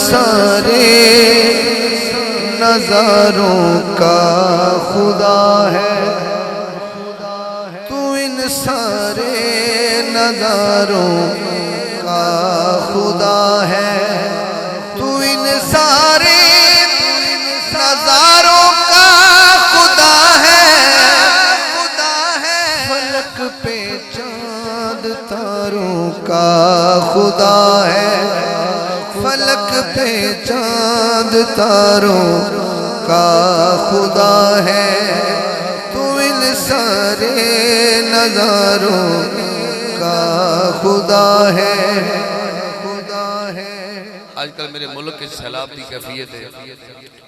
سارے نظاروں کا خدا ہے، تو ان سارے نظاروں کا خدا ہے، تو ان سارے نظاروں کا خدا ہے، فلک پہ چاند تاروں کا خدا ہے، فلک پہ چاند تاروں کا خدا ہے، تو ان سارے نظاروں کا خدا ہے۔ آج کل میرے ملک کے سیلاب دی کیفیت ہے،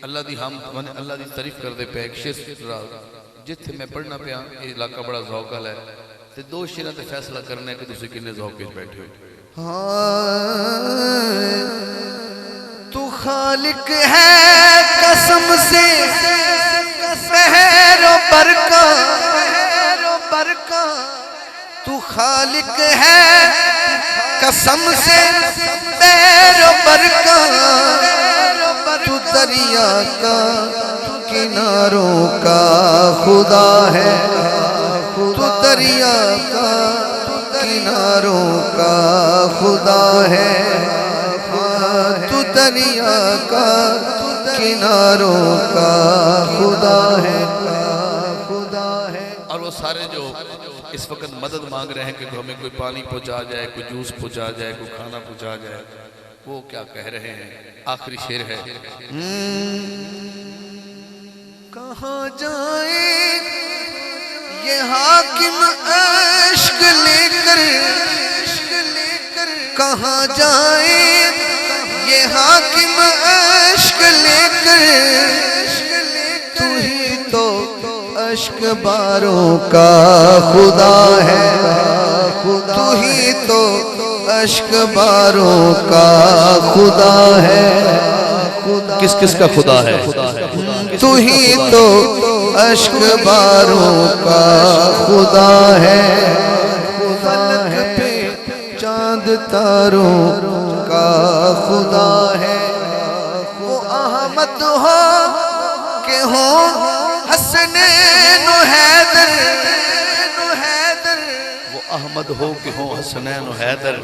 اللہ دی ہم اللہ دی تعریف کر دے پہ ایک شیر جتھے میں پڑھنا پہ یہ علاقہ بڑا ذوقل ہے تے دو شیرہ تے فیصلہ کرنے کہ تسی کنے ذوق کے بیٹھے ہو۔ تو خالق ہے قسم سے سحر و برکا، تو خالق ہے قسم سے سحر و برکا، تو دریا کا کناروں کا خدا ہے، تو دریا کا کناروں کا خدا ہے، تو دریا کا کناروں کا خدا ہے۔ اور وہ سارے جو اس وقت مدد مانگ رہے ہیں کہ ہمیں کوئی پانی پہنچا جائے، کوئی جوس پہنچا جائے، کوئی کھانا پہنچا جائے، وہ کیا کہہ رہے ہیں؟ آخری شعر ہے، کہاں جائیں یہ حاکم عشق لے کر، کہاں جائیں یہ حاکم عشق لے کر، تو ہی تو عشق باروں کا خدا ہے، تو ہی تو عشق باروں کا خدا ہے۔ کس کس کا خدا ہے؟ تو ہی تو عشق باروں کا خدا ہے، فلک پہ چاند تاروں کا خدا ہے، وہ احمد ہو کہ ہو حسنین و حیدر، وہ احمد ہو کہ ہو حسنین و حیدر،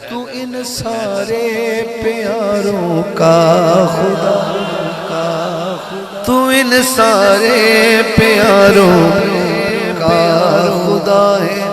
تو ان سارے پیاروں کا خدا، تو ان سارے پیاروں کا خدا ہے۔